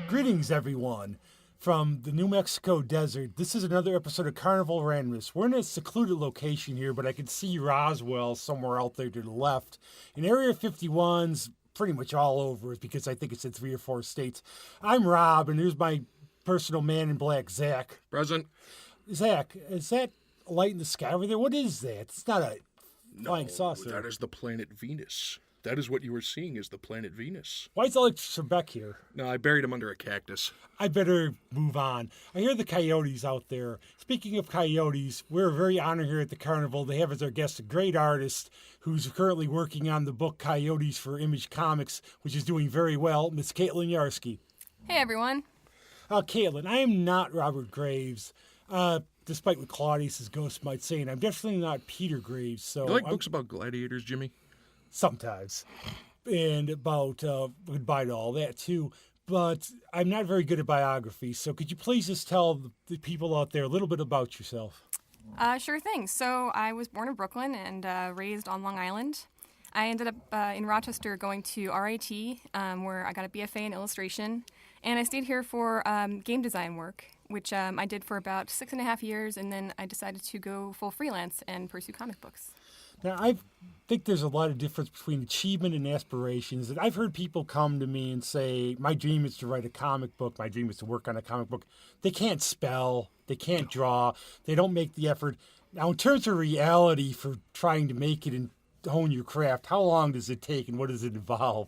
Greetings, everyone, from the New Mexico desert. This is another episode of Carnival Randomness. We're in a secluded location here, but I can see Roswell somewhere out there to the left. And Area 51's pretty much all over it because I think it's in 3 or 4 states. I'm Rob, and here's my personal man in black, Zach. Present. Zach, is that a light in the sky over there? What is that? It's not a flying saucer. That is the planet Venus. That is what you were seeing, is the planet Venus. Why is Alex Trebek here? No, I buried him under a cactus. I better move on. I hear the Coyotes out there. Speaking of Coyotes, we're very honored here at the Carnival to have as our guest a great artist who's currently working on the book Coyotes for Image Comics, which is doing very well, Miss Caitlin Yarsky. Hey, everyone. Caitlin, I am not Robert Graves, despite what Claudius's ghost might say, and I'm definitely not Peter Graves. So You like books about gladiators, Jimmy? Sometimes. And about goodbye to all that, too. But I'm not very good at biography, so could you please just tell the people out there a little bit about yourself? Sure thing. So I was born in Brooklyn and raised on Long Island. I ended up in Rochester going to RIT, where I got a BFA in illustration. And I stayed here for game design work, which I did for about 6.5 years, and then I decided to go full freelance and pursue comic books. Now, I think there's a lot of difference between achievement and aspirations. And I've heard people come to me and say, my dream is to write a comic book. My dream is to work on a comic book. They can't spell. They can't draw. They don't make the effort. Now, in terms of reality for trying to make it and hone your craft, how long does it take and what does it involve?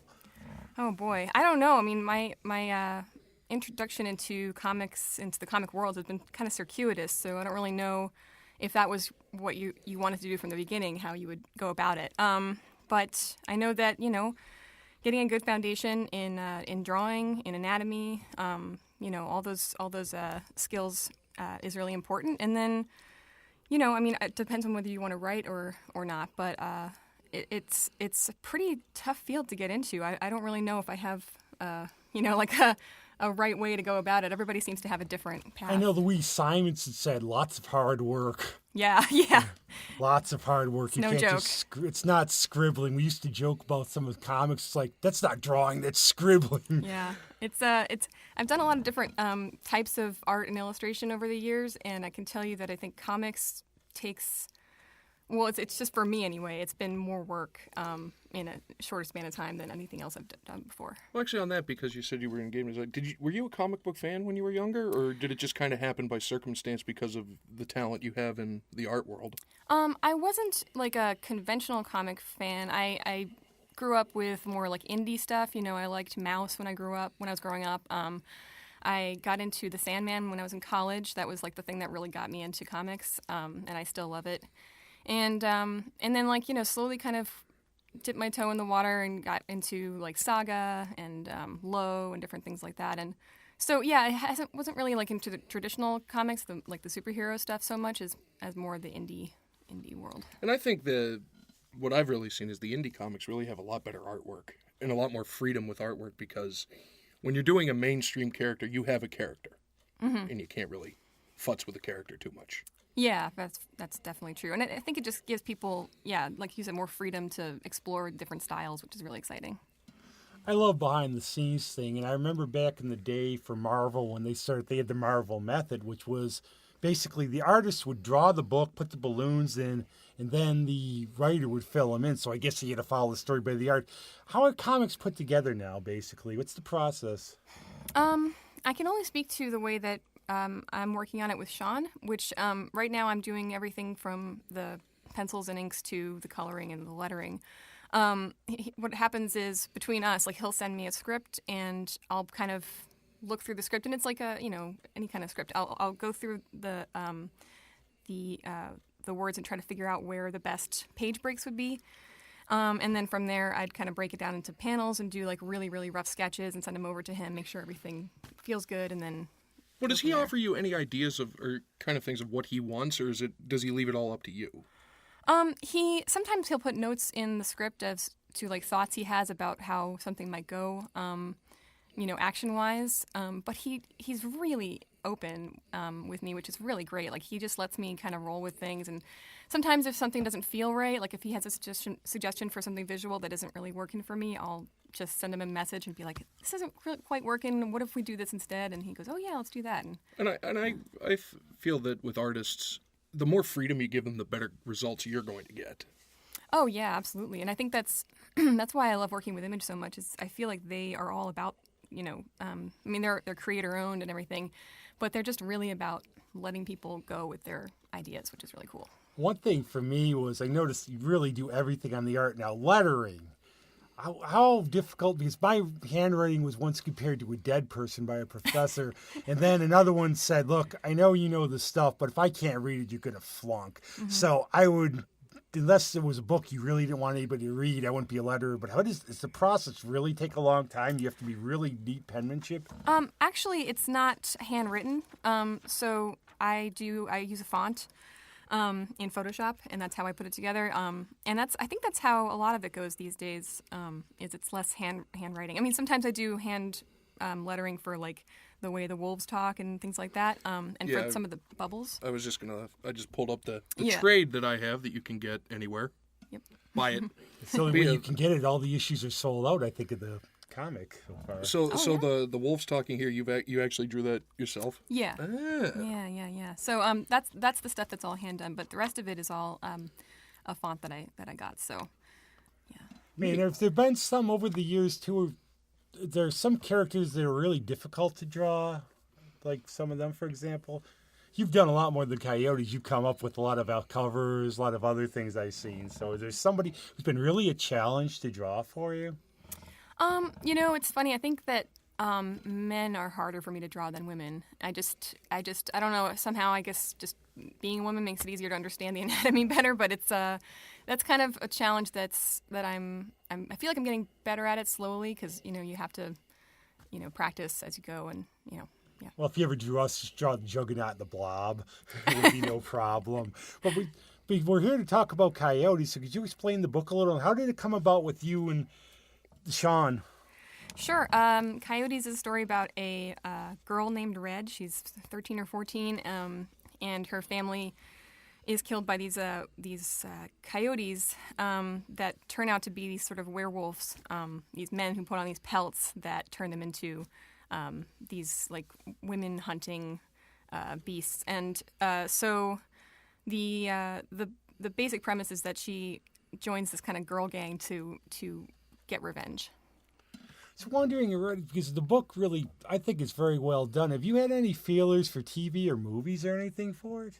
Oh, boy. I don't know. I mean, my introduction into comics, into the comic world has been kind of circuitous, so I don't really know if that was what you wanted to do from the beginning, how you would go about it. But I know that, getting a good foundation in drawing, in anatomy, all those skills is really important. And then, it depends on whether you want to write or not. But it's a pretty tough field to get into. I don't really know if I have, a right way to go about it. Everybody seems to have a different path. I know Louise Simonson said lots of hard work. Yeah. Lots of hard work. It's no joke. It's not scribbling. We used to joke about some of the comics. It's like, that's not drawing, that's scribbling. Yeah. It's I've done a lot of different types of art and illustration over the years, and I can tell you that I think comics takes, well, it's just for me anyway, it's been more work in a shorter span of time than anything else I've done before. Well, actually, on that, because you said you were in game design, were you a comic book fan when you were younger, or did it just kind of happen by circumstance because of the talent you have in the art world? I wasn't like a conventional comic fan. I grew up with more like indie stuff. I liked Mouse when I was growing up. I got into The Sandman when I was in college. That was like the thing that really got me into comics, and I still love it. And then slowly kind of dipped my toe in the water and got into like Saga and Low and different things like that. And so it wasn't really like into the traditional comics, the superhero stuff so much as more of the indie world. And I think what I've really seen is the indie comics really have a lot better artwork and a lot more freedom with artwork, because when you're doing a mainstream character, you have a character, and you can't really futz with the character too much. Yeah, that's definitely true. And I think it just gives people, like you said, more freedom to explore different styles, which is really exciting. I love behind-the-scenes thing, and I remember back in the day for Marvel when they had the Marvel method, which was basically the artist would draw the book, put the balloons in, and then the writer would fill them in. So I guess you had to follow the story by the art. How are comics put together now, basically? What's the process? I can only speak to the way that I'm working on it with Sean, which right now I'm doing everything from the pencils and inks to the coloring and the lettering. What happens is between us, like he'll send me a script and I'll kind of look through the script, and it's like any kind of script. I'll go through the words and try to figure out where the best page breaks would be. And then from there, I'd kind of break it down into panels and do like really, really rough sketches and send them over to him, make sure everything feels good, and then. Well, does he offer you any ideas or kind of things of what he wants, or does he leave it all up to you? Sometimes he'll put notes in the script as to like thoughts he has about how something might go, action-wise. But he's really open with me, which is really great. Like he just lets me kind of roll with things, and sometimes if something doesn't feel right, like if he has a suggestion for something visual that isn't really working for me, I'll just send him a message and be like, this isn't quite working. What if we do this instead? And he goes, oh, yeah, let's do that. I feel that with artists, the more freedom you give them, the better results you're going to get. Oh, yeah, absolutely. And I think that's why I love working with Image so much is I feel like they are all about, they're creator-owned and everything, but they're just really about letting people go with their ideas, which is really cool. One thing for me was I noticed you really do everything on the art now. Lettering. How difficult, because my handwriting was once compared to a dead person by a professor, and then another one said, look, I know you know the stuff, but if I can't read it, you're going to flunk. Mm-hmm. So I would... Unless it was a book you really didn't want anybody to read, I wouldn't be a letterer. But does the process really take a long time? You have to be really neat penmanship? Actually, it's not handwritten. So I use a font in Photoshop, and that's how I put it together. And I think that's how a lot of it goes these days. Is it's less handwriting. I mean, sometimes I do hand lettering for like the way the wolves talk and things like that, and for some of the bubbles. I just pulled up the trade that I have that you can get anywhere. Yep. Buy it. It's the only way you can get it. All the issues are sold out, I think, of the comic so far. So the wolves talking here, you actually drew that yourself? Yeah. Ah. Yeah. So that's the stuff that's all hand done, but the rest of it is all a font that I got. So yeah. I mean, there've been some over the years too. There's some characters that are really difficult to draw, like some of them, for example. You've done a lot more than Coyotes. You've come up with a lot of out covers, a lot of other things I've seen. So is there somebody who's been really a challenge to draw for you? It's funny. I think that men are harder for me to draw than women. I don't know. Somehow, I guess just being a woman makes it easier to understand the anatomy better. But it's that's kind of a challenge that I feel like I'm getting better at it slowly because you have to practice as you go and yeah. Well, if you ever drew us, just draw the Juggernaut and the Blob. It would be no problem. But we're here to talk about Coyotes. So could you explain the book a little? How did it come about with you and Sean? Sure. Coyotes is a story about a girl named Red. She's 13 or 14, and her family is killed by these coyotes that turn out to be these sort of werewolves. These men who put on these pelts that turn them into these like women hunting beasts. And so the basic premise is that she joins this kind of girl gang to get revenge. So wondering, because the book really, I think, is very well done. Have you had any feelers for TV or movies or anything for it?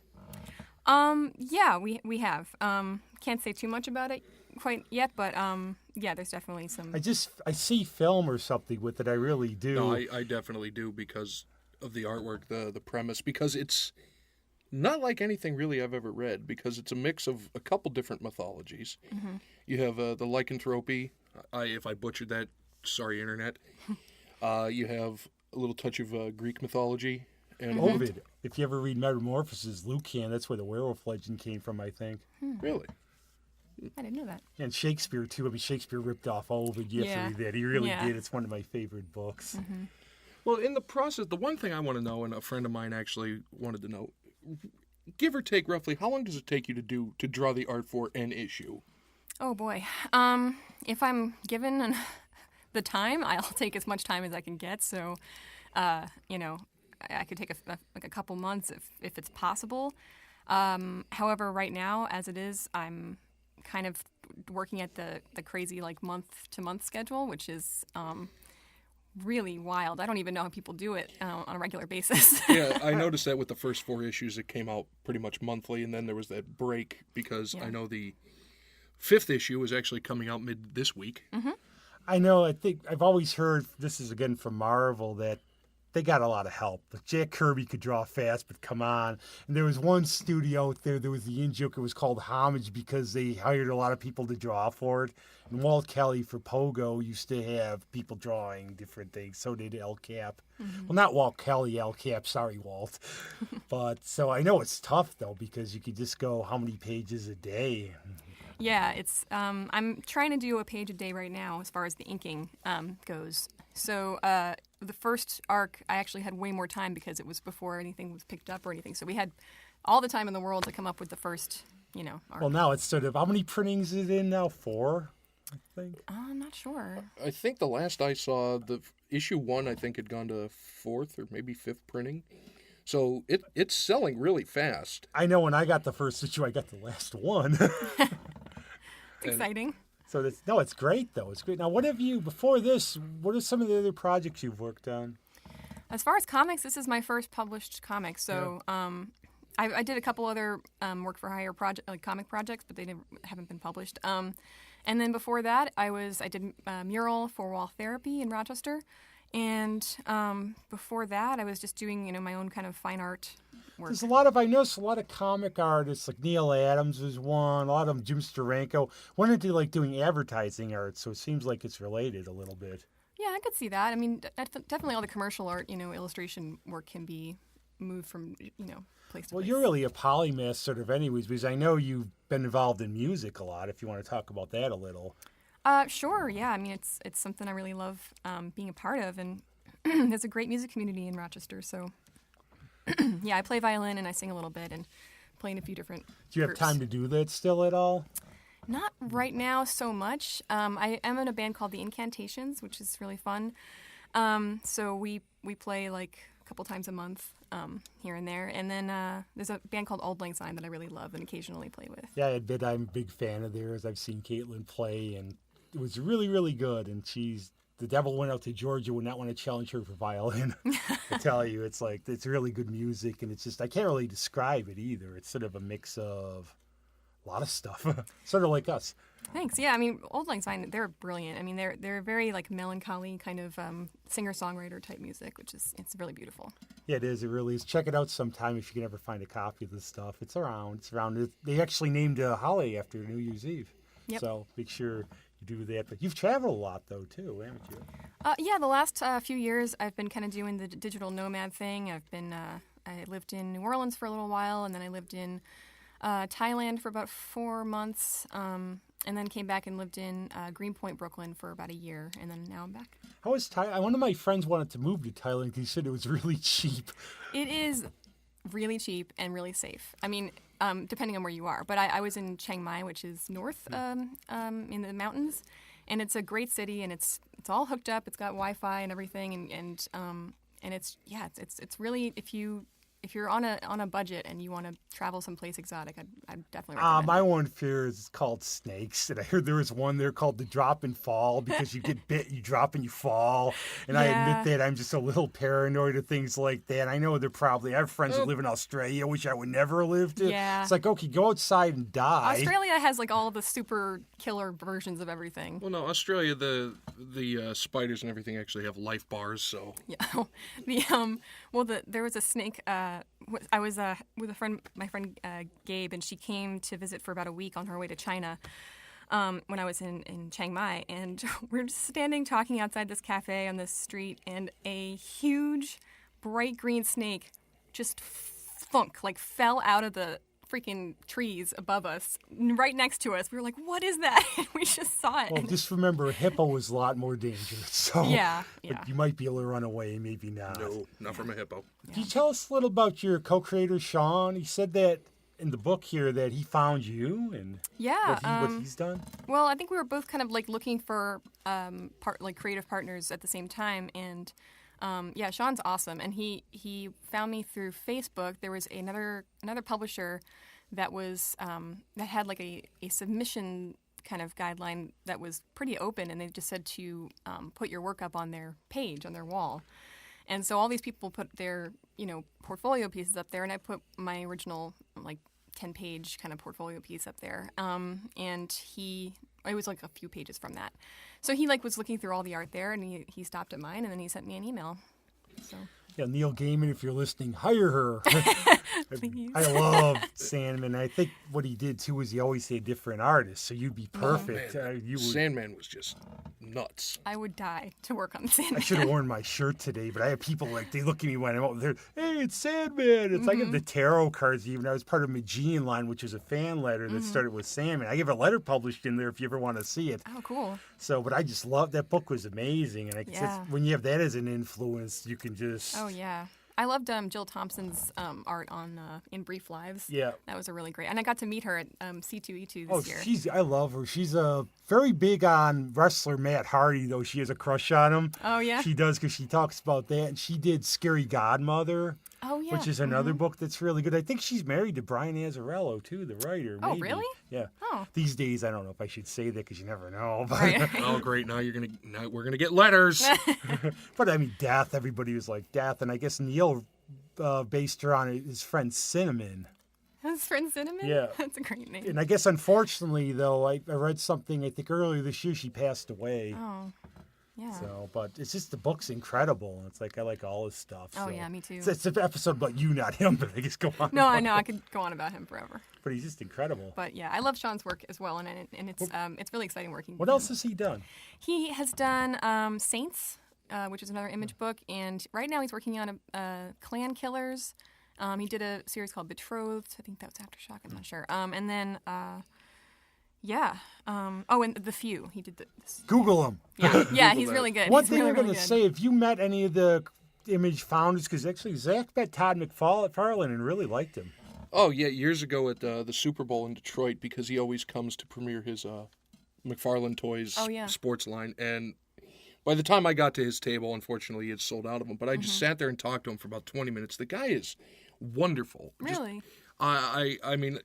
Yeah, we have. Can't say too much about it quite yet, but yeah, there's definitely some. I see film or something with it. I really do. No, I definitely do because of the artwork, the premise, because it's not like anything really I've ever read, because it's a mix of a couple different mythologies. Mm-hmm. You have the lycanthropy. If I butchered that, sorry, Internet. You have a little touch of Greek mythology. And Ovid. If you ever read Metamorphoses, Lucan, that's where the werewolf legend came from, I think. Really? I didn't know that. And Shakespeare, too. I mean, Shakespeare ripped off Ovid. You have to read that. He really did. It's one of my favorite books. Mm-hmm. Well, in the process, the one thing I want to know, and a friend of mine actually wanted to know, give or take roughly, how long does it take you to draw the art for an issue? Oh, boy. If I'm given the time, I'll take as much time as I can get. So, I could take a couple months if it's possible. However, right now, as it is, I'm kind of working at the crazy like month-to-month schedule, which is really wild. I don't even know how people do it on a regular basis. Yeah, I noticed that with the first 4 issues, it came out pretty much monthly, and then there was that break because I know the 5th issue is actually coming out mid this week. Mm-hmm. I know. I think I've always heard, this is again from Marvel, that they got a lot of help. Like Jack Kirby could draw fast, but come on. And there was one studio out there was the in-joke. It was called Homage because they hired a lot of people to draw for it. And Walt Kelly for Pogo used to have people drawing different things. So did El Cap. Mm-hmm. Well, not Walt Kelly, El Cap. Sorry, Walt. But so I know it's tough, though, because you could just go how many pages a day. Yeah, it's. I'm trying to do a page a day right now as far as the inking goes. So the first arc, I actually had way more time because it was before anything was picked up or anything. So we had all the time in the world to come up with the first, arc. Well, now it's sort of, how many printings is it in now? 4? I think. I'm not sure. I think the last I saw, the issue 1, I think, had gone to 4th or maybe 5th printing. So it's selling really fast. I know when I got the first issue, I got the last one. It's exciting. So it's great though. It's great. Now, what are some of the other projects you've worked on? As far as comics, this is my first published comic. So I did a couple other work for hire comic projects, but they haven't been published. And then before that, I did mural for Wall Therapy in Rochester. And before that, I was just doing my own kind of fine art work. I noticed a lot of comic artists, like Neil Adams was one, a lot of them, Jim Steranko, went into like doing advertising art, so it seems like it's related a little bit. Yeah, I could see that. I mean, definitely all the commercial art, illustration work can be moved from, place to Well, place. you're really a polymath sort of anyways, because I know you've been involved in music a lot, if you want to talk about that a little. Sure, yeah. I mean, it's something I really love being a part of, and there's a great music community in Rochester, so yeah, I play violin and I sing a little bit and play in a few different Do you have groups. time to do that still at all? Not right now so much. I am in a band called The Incantations, which is really fun. So we play like a couple times a month here and there. And then there's a band called Auld Lang Syne that I really love and occasionally play with. Yeah, I admit I'm a big fan of theirs. I've seen Caitlin play, and it was really, really good. And the devil went out to Georgia, would not want to challenge her for violin. I tell you, it's really good music, and it's just, I can't really describe it either. It's sort of a mix of a lot of stuff, sort of like us. Thanks. Yeah, I mean, Auld Lang Syne, they're brilliant. I mean, they're very like melancholy kind of singer-songwriter type music, it's really beautiful. Yeah, it is. It really is. Check it out sometime if you can ever find a copy of this stuff. It's around. They actually named a holiday after New Year's Eve. Yep. So make sure you do that. But you've traveled a lot, though, too, haven't you? Yeah, the last few years I've been kind of doing the digital nomad thing. I lived in New Orleans for a little while, and then I lived in Thailand for about 4 months, and then came back and lived in Greenpoint, Brooklyn for about a year, and then now I'm back. How was Thailand? One of my friends wanted to move to Thailand because he said it was really cheap. It is really cheap and really safe. I mean, depending on where you are. But I was in Chiang Mai, which is north in the mountains, and it's a great city, and it's all hooked up. It's got Wi-Fi and everything, and it's really, if you're on a budget and you want to travel someplace exotic, I'd definitely recommend My it. one fear is called snakes, and I heard there was one there called the drop and fall because you get bit, you drop and you fall. And I admit that I'm just a little paranoid of things like that. I know I have friends that live in Australia, which I would never live to. Yeah. It's like, okay, go outside and die. Australia has like all the super killer versions of everything. Well, no, Australia, the spiders and everything actually have life bars, so... Yeah. There was a snake. I was with my friend Gabe, and she came to visit for about a week on her way to China when I was in Chiang Mai, and we're just standing talking outside this cafe on this street, and a huge bright green snake just fell out of the freaking trees above us, right next to us. We were like, what is that? And we just saw it. Well, just remember, a hippo was a lot more dangerous. So Yeah. But you might be able to run away, maybe not. No, not from a hippo. Yeah. Can you tell us a little about your co-creator, Sean? He said that in the book here that he found you and what he's done. Well, I think we were both kind of like looking for creative partners at the same time, and Sean's awesome, and he found me through Facebook. There was another publisher that was that had like a submission kind of guideline that was pretty open, and they just said to put your work up on their page, on their wall. And so all these people put their portfolio pieces up there, and I put my original 10-page kind of portfolio piece up there. And it was like a few pages from that. So he was looking through all the art there, and he stopped at mine, and then he sent me an email. So. Yeah, Neil Gaiman, if you're listening, hire her. Please. I love Sandman. I think what he did too is he always say different artists, so you'd be perfect. Man, Sandman was just nuts. I would die to work on Sandman. I should have worn my shirt today, but I have people they look at me when I'm out there. Hey, it's Sandman. It's like the tarot cards. Even I was part of Magian Line, which is a fan letter that started with Sandman. I have a letter published in there if you ever want to see it. Oh, cool. So, but I just love that book. Was amazing, and I guess when you have that as an influence, you can just. Oh yeah. I loved Jill Thompson's art on In Brief Lives. Yeah. That was a really great. And I got to meet her at C2E2 this year. I love her. She's very big on wrestler Matt Hardy, though. She has a crush on him. Oh, yeah? She does, because she talks about that. And she did Scary Godmother. Oh, yeah. Which is another book that's really good. I think she's married to Brian Azzarello, too, the writer. Oh, maybe. really? Yeah. Oh. These days, I don't know if I should say that, because you never know. But, Right. Oh, great! Now we're gonna get letters. but I mean, Death. Everybody was like Death, and I guess Neil based her on his friend Cinnamon. His friend Cinnamon? Yeah. That's a great name. And I guess, unfortunately, though, I read something. I think earlier this year she passed away. Oh. Yeah. So, but it's just the book's incredible. It's like I like all his stuff. Oh, so. yeah, me too. It's an episode about you, not him, but I guess go on. No, I know. I could go on about him forever. But he's just incredible. But yeah, I love Sean's work as well, and it's really exciting working. What with else him. has he done? He has done Saints, which is another Image book, and right now he's working on a Clan Killers. He did a series called Betrothed. I think that was Aftershock. I'm not sure. And then. And The Few. He did this. Google him. Yeah, he's really good. One He's thing really, I'm going really to good. say, if you met any of the Image founders, because actually Zach met Todd McFarlane and really liked him. Oh yeah, years ago at the Super Bowl in Detroit, because he always comes to premiere his McFarlane Toys sports line, and by the time I got to his table, unfortunately, he had sold out of them. But I just sat there and talked to him for about 20 minutes. The guy is wonderful. Really? I mean,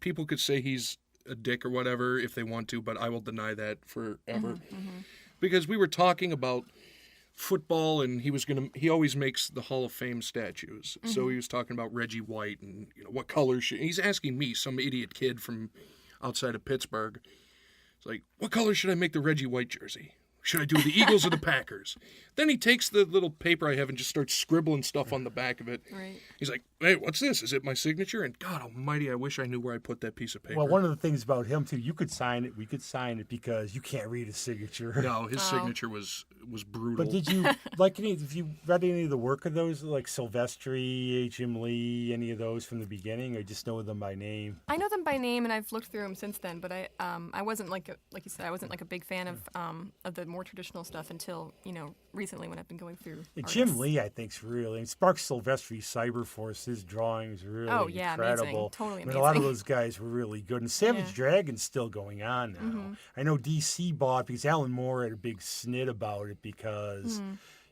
people could say he's a dick or whatever if they want to, but I will deny that forever. Because we were talking about football, and he always makes the Hall of Fame statues. So he was talking about Reggie White and what color he's asking me, some idiot kid from outside of Pittsburgh. It's like, what color should I make the Reggie White jersey? Should I do the Eagles or the Packers? Then he takes the little paper I have and just starts scribbling stuff on the back of it. Right. He's like, hey, what's this? Is it my signature? And God almighty, I wish I knew where I put that piece of paper. Well, one of the things about him, too, you could sign it, we could sign it, because you can't read his signature. No, his signature was brutal. But did you have you read any of the work of those, like Silvestri, Jim Lee, any of those from the beginning, or just know them by name? I know them by name, and I've looked through them since then. But I wasn't like you said, I wasn't like a big fan of the more traditional stuff until recently when I've been going through. Jim Lee, I think, is really. Spark Silvestri, Cyberforce, his drawings really incredible. Amazing. Totally amazing. I mean, a lot of those guys were really good. And Savage Dragon's still going on now. I know DC bought, because Alan Moore had a big snit about it, because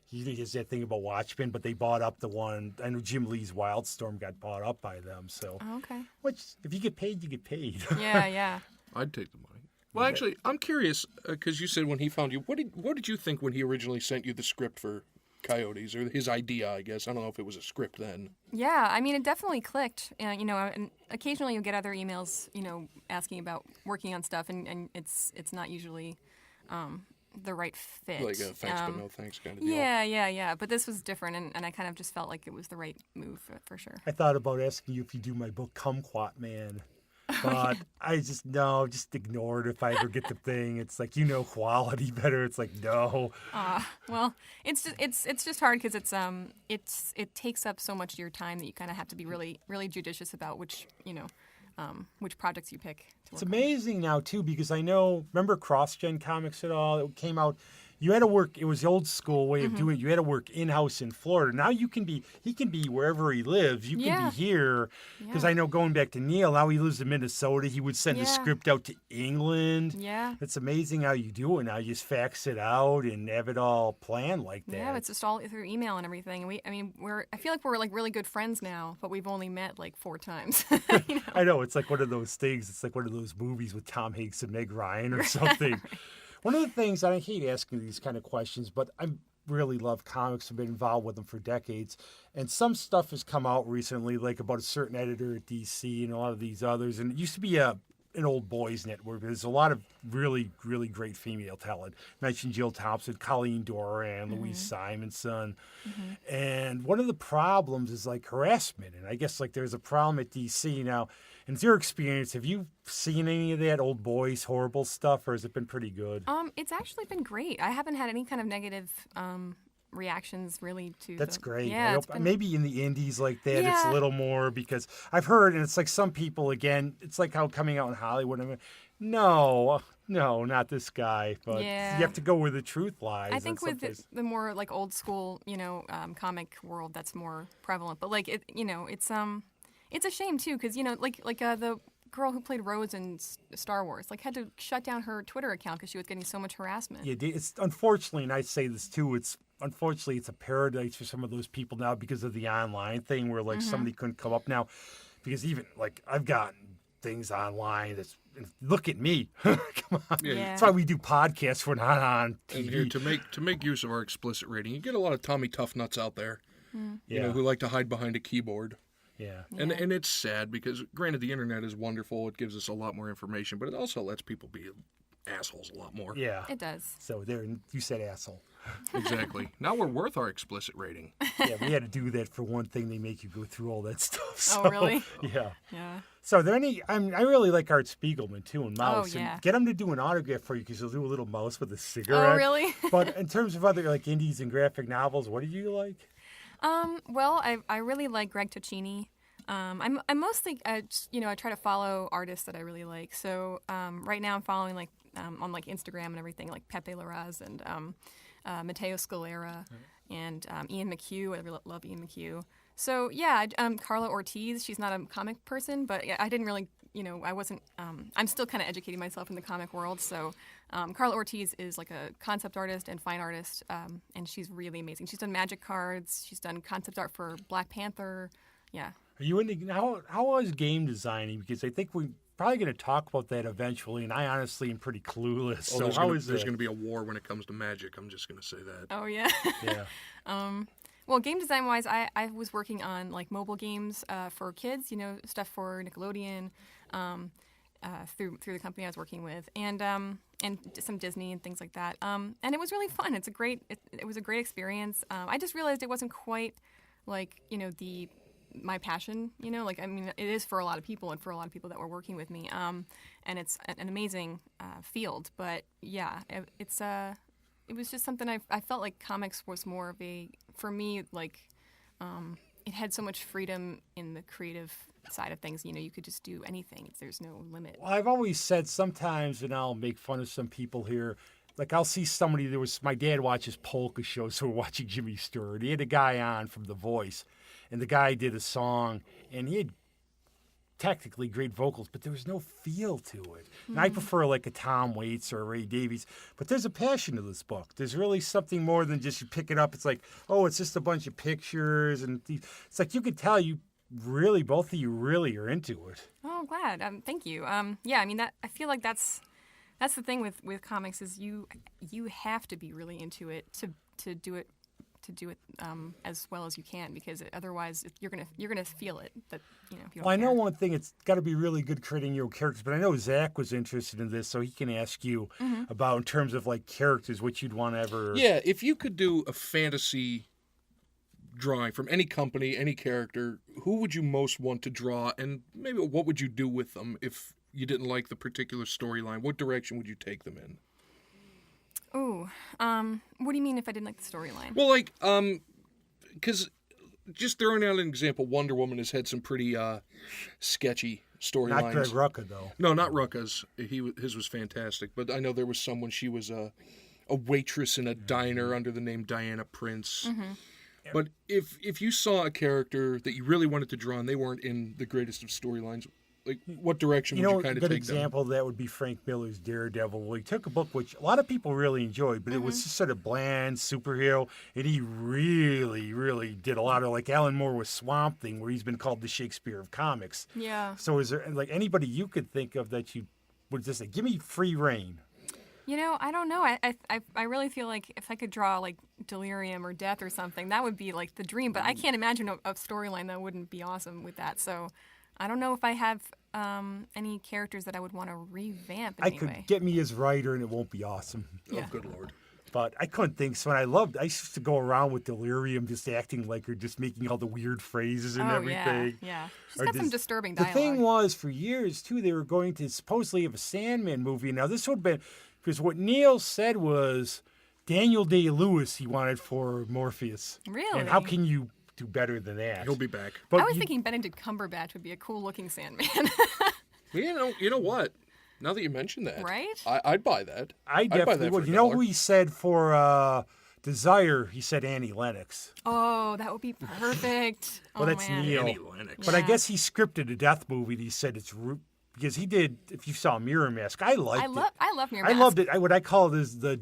he has that thing about Watchmen, but they bought up the one. I know Jim Lee's Wildstorm got bought up by them. So, okay. Which, if you get paid, you get paid. Yeah. I'd take the money. Well, actually, I'm curious, because you said when he found you, what did you think when he originally sent you the script for Coyotes, or his idea, I guess? I don't know if it was a script then. Yeah, I mean, it definitely clicked. And occasionally you'll get other emails, asking about working on stuff, and it's not usually the right fit. Like a thanks but no thanks kind of deal. Yeah. But this was different, and I kind of just felt like it was the right move for sure. I thought about asking you if you do my book, Kumquat Man. But I just ignore it if I ever get the thing. It's like, quality better. It's like, no. Well, it's just hard because it takes up so much of your time that you kind of have to be really, really judicious about which projects you pick. It's amazing now, too, because I know, remember CrossGen Comics at all? It came out. You had to work. It was the old school way of doing it. You had to work in-house in Florida. Now he can be wherever he lives. You can be here. Because I know, going back to Neil, now he lives in Minnesota. He would send the script out to England. Yeah. It's amazing how you do it now. You just fax it out and have it all planned like that. Yeah, it's just all through email and everything. And I feel like we're like really good friends now, but we've only met like 4 times. I know. It's like one of those things. It's like one of those movies with Tom Hanks and Meg Ryan or something. Right. One of the things, and I hate asking these kind of questions, but I really love comics. I've been involved with them for decades. And some stuff has come out recently, like about a certain editor at DC and a lot of these others. And it used to be an old boys network. There's a lot of really, really great female talent. I mentioned Jill Thompson, Colleen Doran, Louise Simonson. And one of the problems is like harassment. And I guess like there's a problem at DC now. In your experience, have you seen any of that old boys horrible stuff, or has it been pretty good? It's actually been great. I haven't had any kind of negative reactions really to. That's great. Yeah, maybe in the indies like that, it's a little more, because I've heard, and it's like some people, again, it's like how coming out in Hollywood. No, No, not this guy. But Yeah. you have to go where the truth lies. I think with someplace. the more like old school, comic world, that's more prevalent. But like it's a shame too, because like the girl who played Rose in Star Wars like had to shut down her Twitter account because she was getting so much harassment. Yeah, it's unfortunately, and I say this too. Unfortunately, it's a paradise for some of those people now because of the online thing where like somebody couldn't come up now, because even like I've gotten things online that's look at me. Come on. Yeah. That's why we do podcasts. We're not on TV. And here to make use of our explicit rating, you get a lot of Tommy Toughnuts out there, Yeah. who like to hide behind a keyboard. Yeah. And it's sad because, granted, the internet is wonderful. It gives us a lot more information, but it also lets people be assholes a lot more. Yeah. It does. So there, you said asshole. Exactly. Now we're worth our explicit rating. Yeah, we had to do that for one thing. They make you go through all that stuff. So, Oh, really? Yeah. Yeah. So are there any? I really like Art Spiegelman too, and Mouse. Oh, yeah. And get him to do an autograph for you because he'll do a little mouse with a cigarette. Oh, really? But in terms of other like indies and graphic novels, what do you like? Well, I really like Greg Tocchini. I'm mostly I try to follow artists that I really like. So right now I'm following like on like Instagram and everything like Pepe Larraz and Matteo Scalera and Ian McHugh. I really love Ian McHugh. So yeah, Carla Ortiz. She's not a comic person, but I didn't really I wasn't. I'm still kind of educating myself in the comic world. So Carla Ortiz is like a concept artist and fine artist, and she's really amazing. She's done magic cards. She's done concept art for Black Panther. Yeah. Are you into how is game designing? Because I think we're probably going to talk about that eventually, and I honestly am pretty clueless. So there's how gonna, is there's it? going to be a war when it comes to magic. I'm just going to say that. Oh yeah. Yeah. Well, game design wise, I was working on like mobile games for kids. Stuff for Nickelodeon through the company I was working with, and some Disney and things like that. And it was really fun. It was a great experience. I just realized it wasn't quite like my passion, it is for a lot of people and for a lot of people that were working with me. And it's an amazing field, but yeah, it was just something I felt like comics was more of for me, like, it had so much freedom in the creative side of things. You could just do anything. There's no limit. Well, I've always said sometimes, and I'll make fun of some people here. Like I'll see somebody. My dad watches polka shows, so we're watching Jimmy Stewart. He had a guy on from The Voice, and the guy did a song, and he had technically great vocals, but there was no feel to it. And I prefer like a Tom Waits or a Ray Davies, but there's a passion to this book. There's really something more than just you pick it up. It's like, oh, it's just a bunch of pictures, and it's like you could tell both of you really are into it. Oh, I'm glad. Thank you. Yeah, I feel like that's the thing with comics is you have to be really into it to do it as well as you can, because otherwise you're gonna feel it. That if you don't Well, I know care. one thing. It's got to be really good creating your own characters, but I know Zach was interested in this, so he can ask you about in terms of like characters, what you'd want to ever. Yeah, if you could do a fantasy drawing from any company, any character, who would you most want to draw, and maybe what would you do with them if you didn't like the particular storyline? What direction would you take them in? Ooh, what do you mean if I didn't like the storyline? Well, like, because just throwing out an example, Wonder Woman has had some pretty sketchy storylines. Not Greg Rucka, though. No, not Rucka's. His was fantastic, but I know there was some when she was a waitress in a diner under the name Diana Prince. Mm-hmm. But if you saw a character that you really wanted to draw and they weren't in the greatest of storylines, like what direction would you kind a of good take example of that would be Frank Miller's Daredevil. Well, he took a book which a lot of people really enjoyed, but it was just sort of bland superhero, and he really, really did a lot of like Alan Moore with Swamp Thing, where he's been called the Shakespeare of comics. Yeah. So is there like anybody you could think of that you would just say, give me free reign? I don't know. I really feel like if I could draw like Delirium or Death or something, that would be like the dream. But I can't imagine a storyline that wouldn't be awesome with that. So I don't know if I have any characters that I would want to revamp in I any could way. get me as writer, and it won't be awesome. Yeah. Oh, good Lord. But I couldn't think so. And I used to go around with Delirium just acting like her, just making all the weird phrases and everything. Yeah. She's Or got some disturbing The dialogue. thing was, for years, too, they were going to supposedly have a Sandman movie. Now, this would have been, because what Neil said was Daniel Day-Lewis he wanted for Morpheus. Really? And how can you do better than that? He'll be back. But I was thinking Benedict Cumberbatch would be a cool looking Sandman. You know what? Now that you mention that, Right? I'd buy that. I I'd buy definitely that for would. You know $1. who he said for Desire? He said Annie Lennox. Oh, that would be perfect. Well, that's man. Neil. Annie Lennox. But I Yeah. guess he scripted a death movie. And he said it's because he did. If you saw Mirror Mask, I liked it. I love Mirror I Mask. loved it. What I call it is the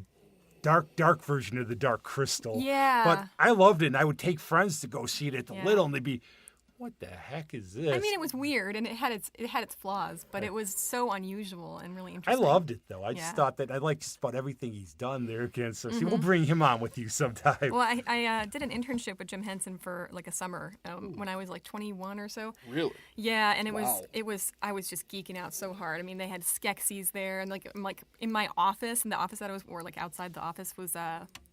dark version of the Dark Crystal. Yeah. But I loved it, and I would take friends to go see it at the Yeah. Little, and they'd be, "What the heck is this?" I mean, it was weird and it had its flaws, but it was so unusual and really I interesting. loved it though. I Yeah. just thought that I liked just about everything he's done there again. So see, we'll bring him on with you sometime. Well, I did an internship with Jim Henson for like a summer when I was like 21 or so. Really? Yeah, and Wow. I was just geeking out so hard. I mean, they had Skeksis there, and like in my office, in the office that I was, or like outside the office was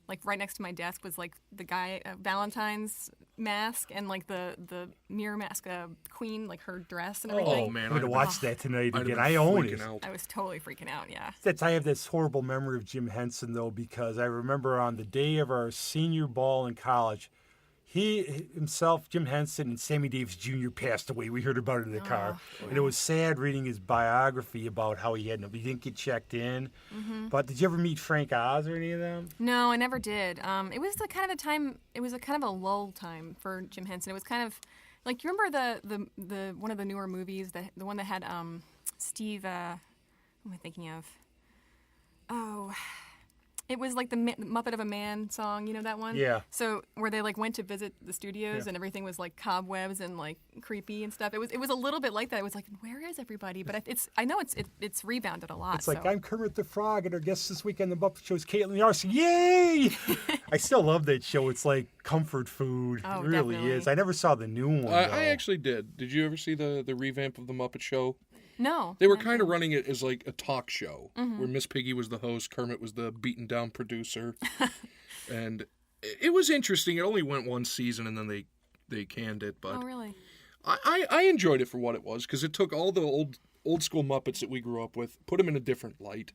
like right next to my desk was like the guy Valentine's mask and like the Mirror Mask Queen, like her dress and everything. Oh man, I'm gonna I'd watch that tonight I'd have again. been I own it. freaking out. I was totally freaking out. Yeah. I have this horrible memory of Jim Henson though, because I remember on the day of our senior ball in college, he himself, Jim Henson, and Sammy Davis Jr. passed away. We heard about it in the car, and it was sad reading his biography about how he didn't get checked in. But did you ever meet Frank Oz or any of them? No, I never did. It was the kind of a time. It was a kind of a lull time for Jim Henson. It was kind of like, you remember the one of the newer movies, the one that had Steve. What am I thinking of? Oh, it was like the Muppet of a Man song. You know that one? Yeah. So where they like went to visit the studios and everything was like cobwebs and like creepy and stuff. It was a little bit like that. It was like, where is everybody? But I know it's rebounded a lot. It's like, so. I'm Kermit the Frog, and our guest this week on the Muppet Show is Caitlin Yarsky. Yay! I still love that show. It's like comfort food. Oh, it really definitely. is. I never saw the new one. I actually did. Did you ever see the revamp of the Muppet Show? No. They were kind of running it as like a talk show where Miss Piggy was the host, Kermit was the beaten down producer, and it was interesting. It only went one season and then they canned it, but Oh, really? I enjoyed it for what it was because it took all the old school Muppets that we grew up with, put them in a different light,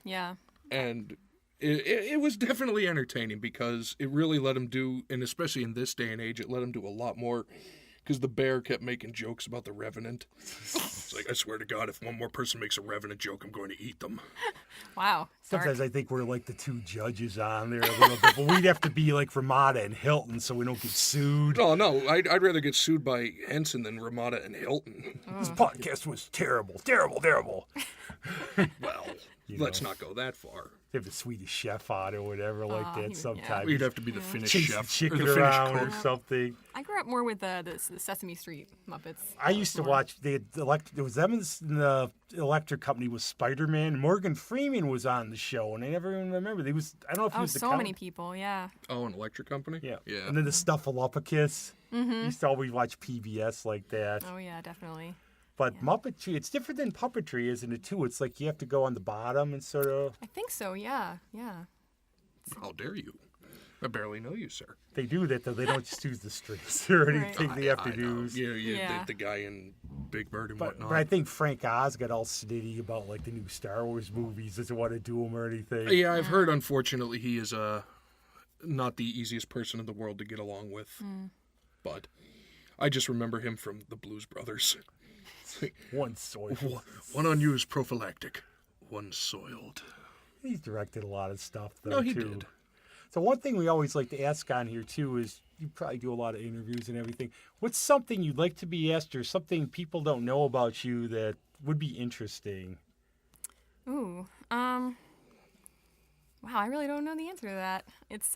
Yeah. and it was definitely entertaining because it really let him do, and especially in this day and age, it let him do a lot more. Because the bear kept making jokes about the Revenant. It's like, I swear to God, if one more person makes a Revenant joke, I'm going to eat them. Wow. Sometimes I think we're like the two judges on there a little bit, but we'd have to be like Ramada and Hilton so we don't get sued. Oh, no, I'd rather get sued by Henson than Ramada and Hilton. This podcast was terrible, terrible, terrible. Well, let's not go that far. They have the Swedish chef on or whatever like he that was- sometimes. We'd have to be the Finnish Chase the chef. chicken or the Finnish around or cook. something. I grew up more with the Sesame Street Muppets. I used to watch there was them in the electric company was Spider-Man. Morgan Freeman was on the show, and I never even remember. I don't know if he Oh, was the so many people. Yeah. Oh, an electric company? Yeah. Yeah. And then the Snuffleupagus. Used to always watch PBS like that. Oh yeah, definitely. But Muppetry, it's different than puppetry, isn't it, too? It's like you have to go on the bottom and sort of... I think so. Yeah. Yeah. How dare you? I barely know you, sir. They do that, though. They don't just use the strings or anything they have to I know. use. Yeah. The guy in Big Bird and whatnot. But I think Frank Oz got all snitty about, like, the new Star Wars movies. Doesn't want to do them or anything. Yeah, I've heard, unfortunately, he is not the easiest person in the world to get along with. But I just remember him from the Blues Brothers. One soil. One unused prophylactic, one soiled. He's directed a lot of stuff, though, No, he too. did. So one thing we always like to ask on here, too, is you probably do a lot of interviews and everything. What's something you'd like to be asked or something people don't know about you that would be interesting? Ooh. Wow, I really don't know the answer to that. It's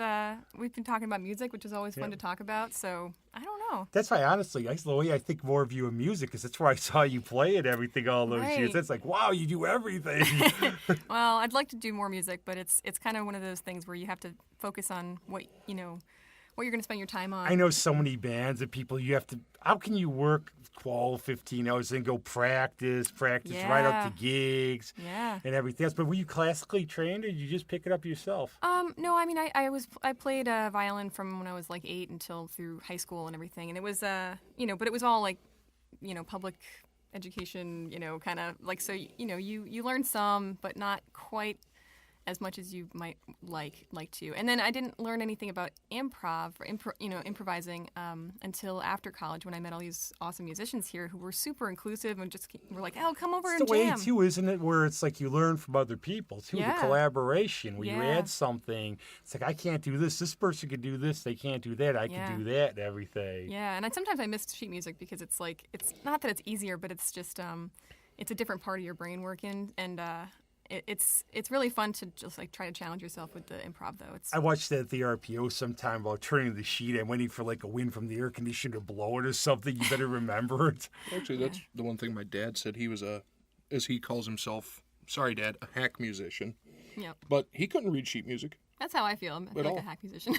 we've been talking about music, which is always fun to talk about. So I don't know. That's why, honestly, the way I think more of you in music is that's where I saw you play and everything all those years. Right. That's like, wow, you do everything. Well, I'd like to do more music, but it's kind of one of those things where you have to focus on what you're going to spend your time on. I know so many bands and people you have to, how can you work 12, 15 hours and go practice right up to gigs Yeah. and everything else? But were you classically trained or did you just pick it up yourself? No, I mean, I played violin from when I was like 8 until through high school and everything, and it was but it was all like, public education, kind of like, so you learn some, but not quite as much as you might like to. And then I didn't learn anything about improvising until after college when I met all these awesome musicians here who were super inclusive and just were like, "Oh, come over and jam." It's the way, too, isn't it, where it's like you learn from other people, too, the collaboration, where you add something. It's like, I can't do this person can do this, they can't do that, I can do that, and everything. Yeah, and sometimes I miss sheet music because it's like, it's not that it's easier, but it's just, it's a different part of your brain working, and it's really fun to just like try to challenge yourself with the improv, though. I watched that at the RPO sometime while turning the sheet and waiting for like a wind from the air conditioner to blow it or something. You better remember it. Actually, that's the one thing my dad said. He was as he calls himself, sorry, Dad, a hack musician. Yep. But he couldn't read sheet music. That's how I feel. I'm like a hack musician.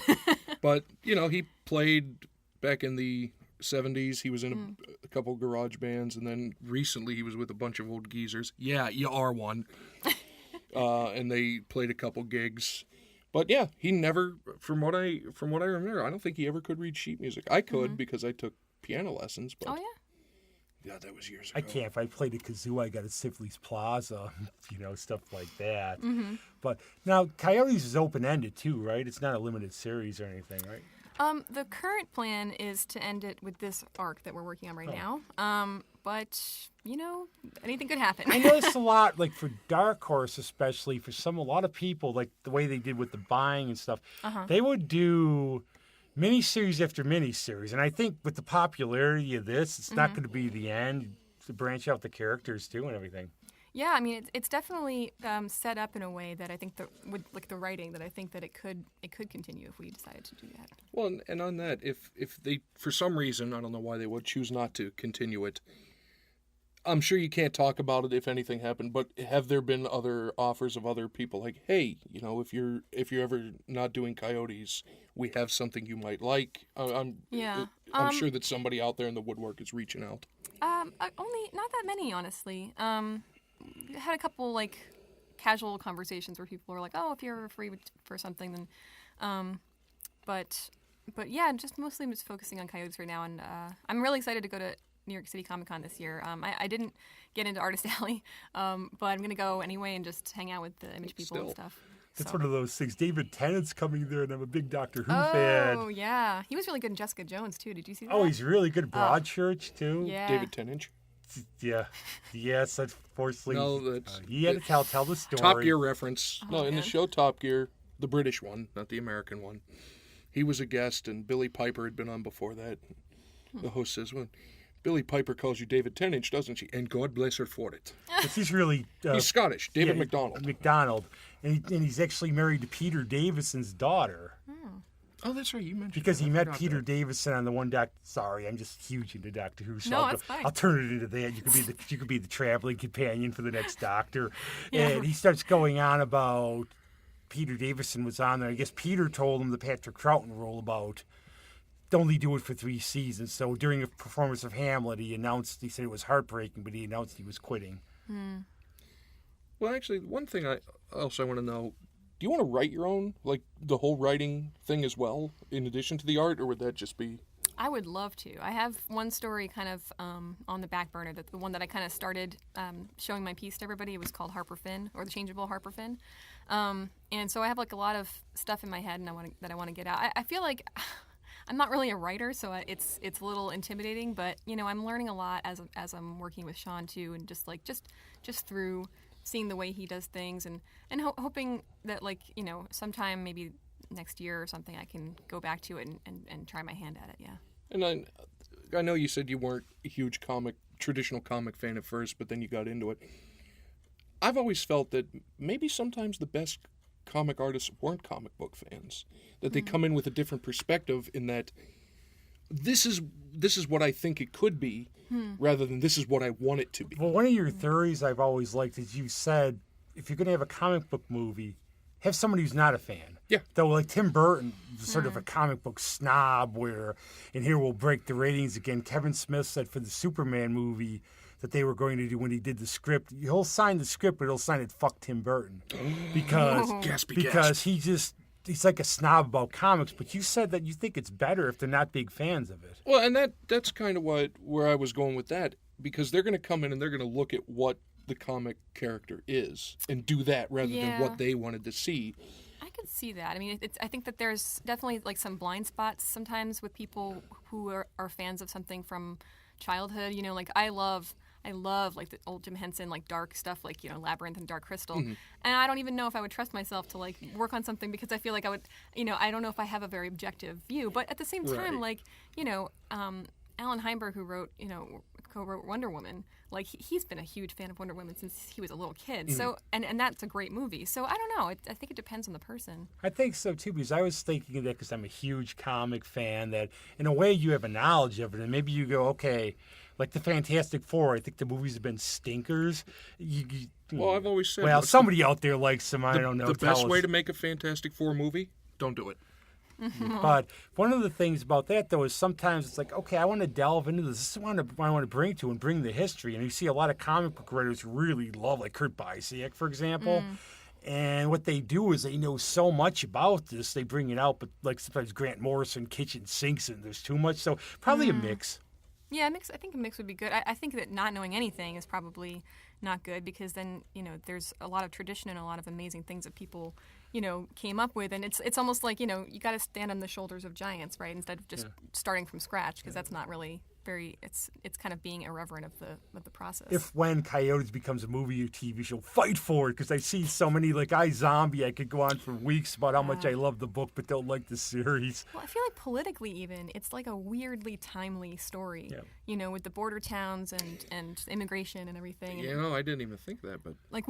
But, he played back in the 70s. He was in a couple garage bands, and then recently he was with a bunch of old geezers. Yeah, you are one. And they played a couple gigs. But yeah, he never, from what I remember, I don't think he ever could read sheet music. I could because I took piano lessons. But, oh, yeah? Yeah, that was years ago. I can't. If I played a kazoo, I got at Sifley's Plaza, stuff like that. Mm-hmm. But now, Coyotes is open-ended too, right? It's not a limited series or anything, right? The current plan is to end it with this arc that we're working on right now. But, anything could happen. I noticed a lot, like for Dark Horse especially, for a lot of people, like the way they did with the buying and stuff, they would do miniseries after miniseries. And I think with the popularity of this, it's not going to be the end to branch out the characters too and everything. Yeah, I mean, it's definitely set up in a way that I think with like the writing that I think that it could continue if we decided to do that. Well, and on that, if they for some reason, I don't know why they would choose not to continue it. I'm sure you can't talk about it if anything happened, but have there been other offers of other people like, hey, if you're ever not doing Coyotes, we have something you might like. I'm sure that somebody out there in the woodwork is reaching out. Only not that many, honestly. Had a couple like casual conversations where people were like, "Oh, if you're ever free for something, then," but yeah, just mostly I'm just focusing on Coyotes right now, and I'm really excited to go to New York City Comic Con this year. I didn't get into Artist Alley, but I'm gonna go anyway and just hang out with the Image people and stuff. It's one of those things. David Tennant's coming there, and I'm a big Doctor Who fan. Oh yeah, he was really good in Jessica Jones too. Did you see that? Oh, he's really good. Broadchurch too. Yeah. David Tennant. Yeah. Yes, unfortunately. No, he had to tell the story. Top Gear reference. Oh, in the show Top Gear, the British one, not the American one, he was a guest, and Billy Piper had been on before that. The host says, well, Billy Piper calls you David Tennant, doesn't she? And God bless her for it. He's really... he's Scottish. David MacDonald. MacDonald. And he's actually married to Peter Davison's daughter. Oh, that's right. You mentioned because he met Peter Davison on the one Doctor. Sorry, I'm just huge into Doctor Who. So fine. I'll turn it into that. You could be the traveling companion for the next Doctor. And he starts going on about Peter Davison was on there. I guess Peter told him the Patrick Troughton rule about only do it for 3 seasons. So during a performance of Hamlet, he said it was heartbreaking, but he announced he was quitting. Well, actually, one thing I want to know. Do you want to write your own, like the whole writing thing as well, in addition to the art, or would that just be? I would love to. I have one story kind of on the back burner, the one that I kind of started showing my piece to everybody. It was called Harper Finn, or The Changeable Harper Finn. And so I have like a lot of stuff in my head that I want to get out. I feel like I'm not really a writer, so it's a little intimidating, but I'm learning a lot as I'm working with Sean too, and just through seeing the way he does things and hoping that sometime maybe next year or something I can go back to it and try my hand at it. Yeah. And I know you said you weren't a huge traditional comic fan at first, but then you got into it. I've always felt that maybe sometimes the best comic artists weren't comic book fans, that they come in with a different perspective in that this is what I think it could be, rather than this is what I want it to be. Well, one of your theories I've always liked is you said if you're going to have a comic book movie, have somebody who's not a fan. Yeah. Though, like Tim Burton, sort of a comic book snob, and here we'll break the ratings again. Kevin Smith said for the Superman movie that they were going to do when he did the script, he'll sign the script, but he'll sign it "fuck Tim Burton," because he's like a snob about comics. But you said that you think it's better if they're not big fans of it. Well, and that's kind of where I was going with that, because they're going to come in and they're going to look at what the comic character is and do that rather than what they wanted to see. I could see that. I mean, I think that there's definitely like some blind spots sometimes with people who are fans of something from childhood. You know, like I love like the old Jim Henson, like dark stuff, like, you know, Labyrinth and Dark Crystal. And I don't even know if I would trust myself to like work on something because I feel like I would, you know, I don't know if I have a very objective view. But at the same time, like, you know, Alan Heinberg, who wrote, you know, co-wrote Wonder Woman, like he's been a huge fan of Wonder Woman since he was a little kid. So, and that's a great movie. So I don't know. I think it depends on the person. I think so too, because I was thinking of that because I'm a huge comic fan. That in a way you have a knowledge of it, and maybe you go, okay, like the Fantastic Four. I think the movies have been stinkers. Well, I've always said. Well, somebody out there likes them. I don't know. The best way to make a Fantastic Four movie: don't do it. But one of the things about that, though, is sometimes it's like, okay, I want to delve into this. This is what I want to bring to and bring the history. And you see a lot of comic book writers who really love, like Kurt Busiek, for example. And what they do is they know so much about this, they bring it out. But like sometimes Grant Morrison kitchen sinks and there's too much. So probably a mix. Yeah, I think a mix would be good. I think that not knowing anything is probably not good because then, you know, there's a lot of tradition and a lot of amazing things that people, you know, came up with. And it's almost like, you know, you got to stand on the shoulders of giants, right? Instead of just starting from scratch because that's not really very, it's kind of being irreverent of the process. If when Coyotes becomes a movie or TV show, fight for it because I see so many, like iZombie, I could go on for weeks about how much I love the book but don't like the series. Well, I feel like politically even, it's like a weirdly timely story, you know, with the border towns and immigration and everything. You know, I didn't even think that, but... Like,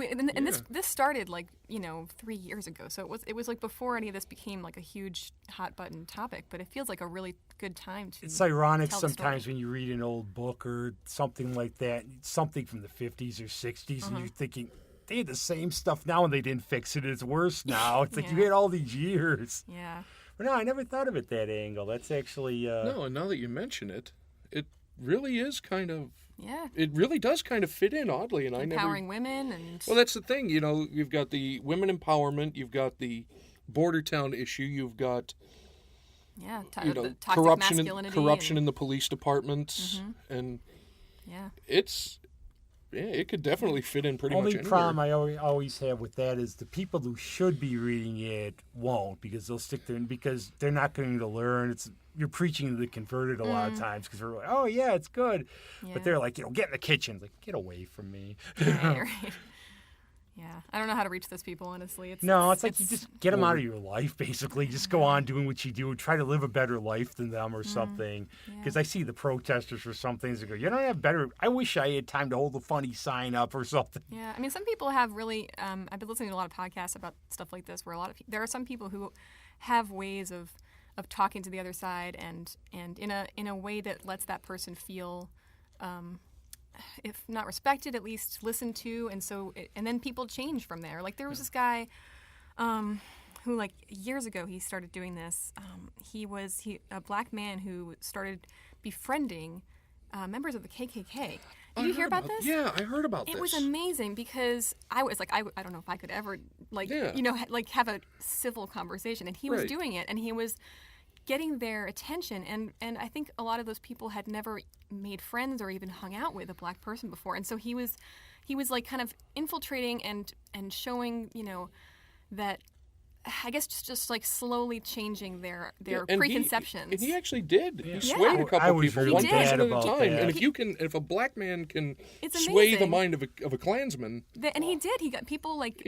this started, like, you know, 3 years ago, so it was like before any of this became, like, a huge hot-button topic, but it feels like a really good time to It's ironic tell the sometimes story. when you read an old book or something like that, something from the 50s or 60s, and you're thinking, they had the same stuff now and they didn't fix it. It's worse now. It's like you had all these years. Yeah. But no, I never thought of it that angle. That's actually... No, and now that you mention it, it really is kind of... Yeah. It really does kind of fit in, oddly. And Empowering women and... Well, that's the thing. You know, you've got the women empowerment. You've got the border town issue. You've got... Yeah, you know, toxic masculinity corruption in the police departments, and it could definitely fit in pretty much anywhere. Only problem I always have with that is the people who should be reading it won't because they'll stick there because they're not going to learn. You're preaching to the converted a lot of times because we're like, oh yeah, it's good, but they're like, you know, get in the kitchen, like get away from me. Right. Yeah, I don't know how to reach those people, honestly. It's like you just get them out of your life, basically. Just go on doing what you do and try to live a better life than them or something. Because I see the protesters for some things that go, you don't have better... I wish I had time to hold a funny sign up or something. Yeah, I mean, some people have really... I've been listening to a lot of podcasts about stuff like this where there are some people who have ways of talking to the other side and in a way that lets that person feel... if not respected, at least listened to, and then people change from there. Like there was this guy who, like years ago, he started doing this. He was a black man who started befriending members of the KKK. Did you hear about this? Yeah, I heard about this. It was amazing because I was like, I don't know if I could ever you know, like have a civil conversation, and he was doing it, and he was getting their attention, and I think a lot of those people had never made friends or even hung out with a black person before, and so he was like kind of infiltrating and showing, you know, that I guess just like slowly changing their preconceptions. And he actually did. He swayed a couple people really 1% at a about time. that. And if a black man can It's sway the amazing. mind of a Klansman, And he did. He got people like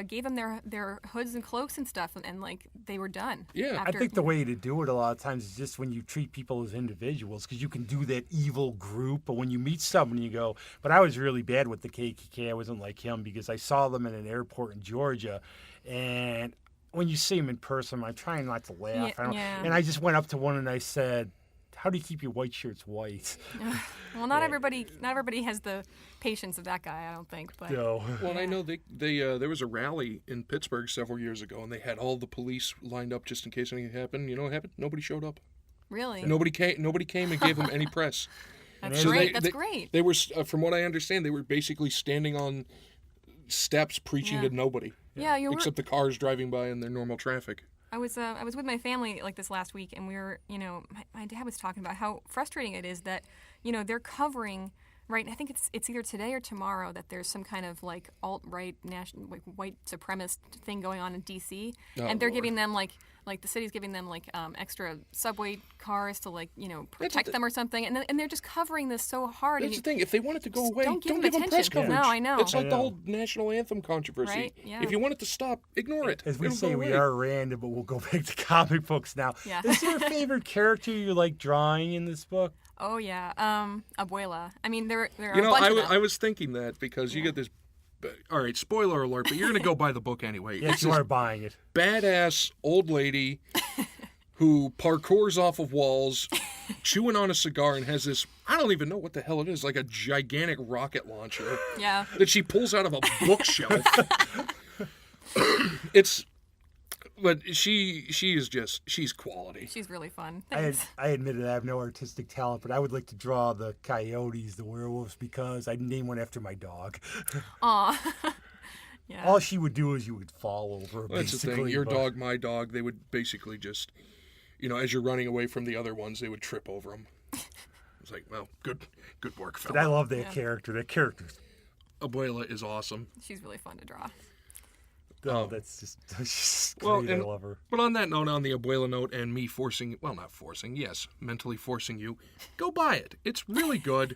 gave them their hoods and cloaks and stuff, and like they were done. Yeah. I think the way to do it a lot of times is just when you treat people as individuals, because you can do that evil group, but when you meet someone, you go, but I was really bad with the KKK. I wasn't like him because I saw them in an airport in Georgia, and when you see them in person, I'm trying not to laugh. And I just went up to one and I said, how do you keep your white shirts white? Well, not everybody has the patience of that guy, I don't think. But No. Well, I know they there was a rally in Pittsburgh several years ago, and they had all the police lined up just in case anything happened. You know what happened? Nobody showed up. Really? Nobody came and gave them any press. That's So great. they, Great. They were, from what I understand, they were basically standing on steps preaching to nobody. Yeah, except the cars driving by in their normal traffic. I was with my family like this last week, and we were, you know, my dad was talking about how frustrating it is that, you know, they're covering Right, I think it's either today or tomorrow that there's some kind of like alt-right national like white supremacist thing going on in D.C. and they're giving them like the city's giving them like extra subway cars to like protect them or something, and they're just covering this so hard. That's the thing. If they want it to go away, don't give them press attention. coverage. No, I know. It's like the whole national anthem controversy. Right? Yeah. If you want it to stop, ignore it. As we It'll say, go we away. are random, but we'll go back to comic books now. Yeah. Is there a favorite character you like drawing in this book? Oh yeah, Abuela. I mean, there are You know, a bunch of them. I was thinking that because you get this. All right, spoiler alert, but you're going to go buy the book anyway. Yes, It's you this are buying it. badass old lady who parkours off of walls, chewing on a cigar, and has this, I don't even know what the hell it is, like a gigantic rocket launcher Yeah. that she pulls out of a bookshelf. But she is just, she's quality. She's really fun. I Thanks. admit it, I have no artistic talent, but I would like to draw the Coyotes, the werewolves, because I'd name one after my dog. Aw. Yeah. All she would do is you would fall over, That's the basically. thing. Your but- dog, my dog, they would basically just, as you're running away from the other ones, they would trip over them. It's like, well, good work, fella. But I love that character. That character's... Abuela is awesome. She's really fun to draw. Oh, that's just... She's great. Well, I love her. But on that note, on the Abuela note, and me not forcing, yes, mentally forcing you, go buy it. It's really good.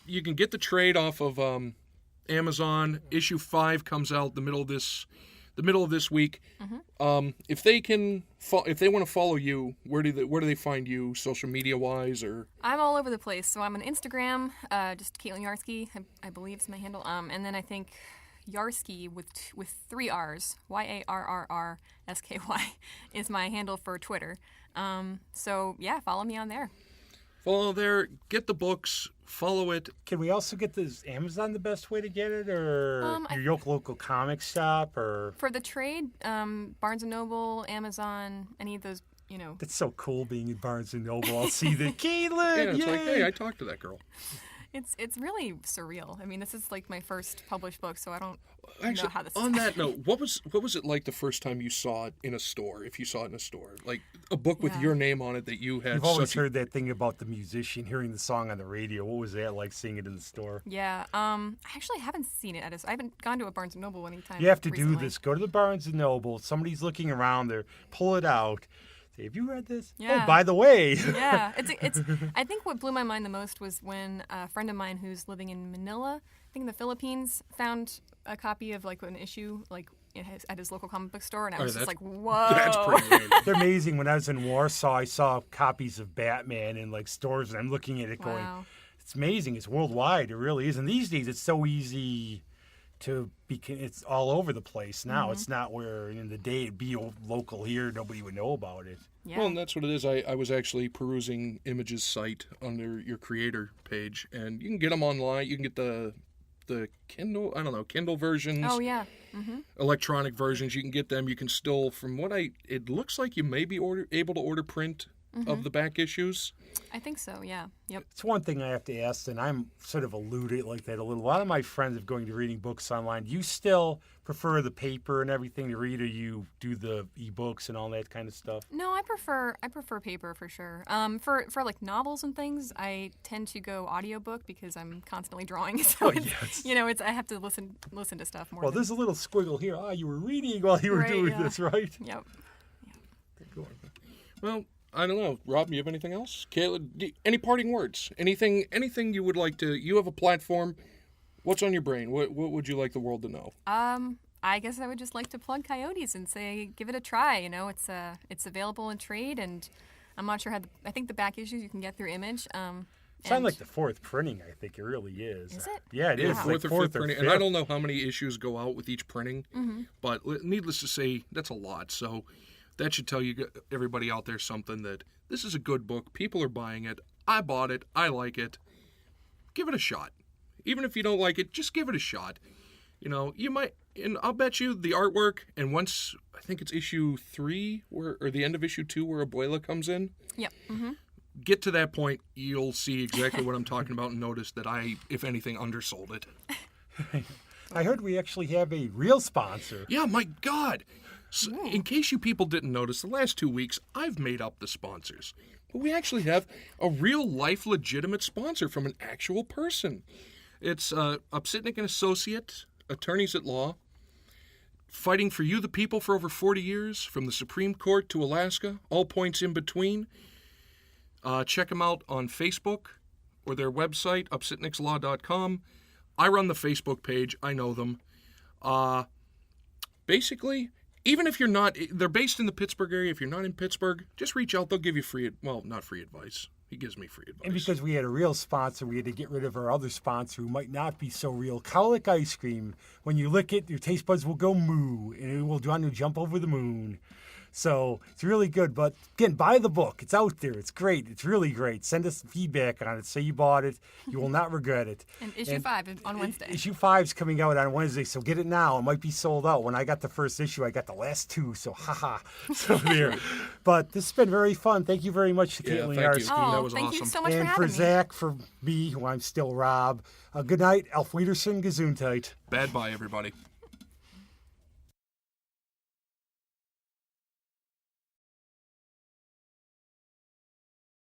You can get the trade off of Amazon. Issue 5 comes out the middle of this week. Mm-hmm. If they want to follow you, where do they find you, social media wise, or? I'm all over the place. So I'm on Instagram, just Caitlin Yarsky, I believe is my handle. And then I think Yarsky with 3 R's, YARRRSKY, is my handle for Twitter. So yeah, follow me on there. Follow there, get the books, follow it. Can we also get this Amazon the best way to get it, or your local comic shop, or? For the trade, Barnes & Noble, Amazon, any of those, That's so cool being in Barnes & Noble. I'll see the Caitlin. Yeah, it's yay! like, hey, I talked to that girl. It's really surreal. I mean, this is like my first published book, so I don't Actually, know how this. on that note, what was it like the first time you saw it in a store? If you saw it in a store, like a book with your name on it that you had. You've always heard that thing about the musician hearing the song on the radio. What was that like, seeing it in the store? Yeah, I actually haven't seen it. I haven't gone to a Barnes & Noble anytime. You have to recently. do this. Go to the Barnes & Noble. Somebody's looking around there. Pull it out. Say, have you read this? Yeah. Oh, by the way. Yeah, it's. I think what blew my mind the most was when a friend of mine who's living in Manila, I think in the Philippines, found a copy of like an issue like at his local comic book store, and I was just like, whoa. That's pretty weird. They're amazing. When I was in Warsaw, I saw copies of Batman in like stores, and I'm looking at it going, Wow. it's amazing. It's worldwide. It really is. And these days, it's so easy to be. It's all over the place now. Mm-hmm. It's not where in the day it'd be local here, nobody would know about it. Yeah. Well, and that's what it is. I was actually perusing Image's site under your creator page, and you can get them online. You can get the Kindle, Kindle versions. Oh yeah. Mm-hmm. Electronic versions. You can get them. You can still, from what it looks like you may be able to order print of the back issues. I think so. Yeah. Yep. It's one thing I have to ask, and I'm sort of alluded like that a little. A lot of my friends are going to reading books online. Do you still prefer the paper and everything to read, or you do the e-books and all that kind of stuff? No, I prefer paper for sure. For like novels and things, I tend to go audiobook because I'm constantly drawing. So it's I have to listen to stuff more. Well, there's a little squiggle here. You were reading while you were doing this, right? Yep. Well, I don't know. Rob, you have anything else? Caitlin, any parting words? Anything you would like to... You have a platform. What's on your brain? What would you like the world to know? I guess I would just like to plug Coyotes and say, give it a try. It's available in trade, and I'm not sure how. I think the back issues you can get through Image. It's on like the 4th printing, I think it really is. Is it? Yeah, it is. Wow. Fourth Like or 4th fifth printing. And I don't know how many issues go out with each printing, but needless to say, that's a lot. So that should tell you, everybody out there, something that this is a good book. People are buying it. I bought it. I like it. Give it a shot. Even if you don't like it, just give it a shot. You might, and I'll bet you the artwork, and once, I think it's issue 3, or the end of issue 2 where Abuela comes in. Yep. Mm-hmm. Get to that point, you'll see exactly what I'm talking about and notice that I, if anything, undersold it. I heard we actually have a real sponsor. Yeah, my God. So, in case you people didn't notice, the last 2 weeks, I've made up the sponsors. But we actually have a real-life legitimate sponsor from an actual person. It's Upsitnik & Associate, attorneys at law, fighting for you, the people, for over 40 years, from the Supreme Court to Alaska, all points in between. Check them out on Facebook or their website, upsitnikslaw.com. I run the Facebook page. I know them. Basically, even if you're not, they're based in the Pittsburgh area. If you're not in Pittsburgh, just reach out. They'll give you not free advice. He gives me free advice. And because we had a real sponsor, we had to get rid of our other sponsor who might not be so real. Cowlick Ice Cream. When you lick it, your taste buds will go moo, and it will want to jump over the moon. So it's really good. But again, buy the book. It's out there. It's great. It's really great. Send us feedback on it. Say you bought it. You will not regret it. And issue 5 on Wednesday. Issue 5 is coming out on Wednesday, so get it now. It might be sold out. When I got the first issue, I got the last 2, so haha. So there. But this has been very fun. Thank you very much to Caitlin Yarsky. Oh, that was thank awesome. you so much And for having for Zach, for me, who I'm still Rob. Good night. Auf Wiedersehen, Gesundheit. Bad bye, everybody.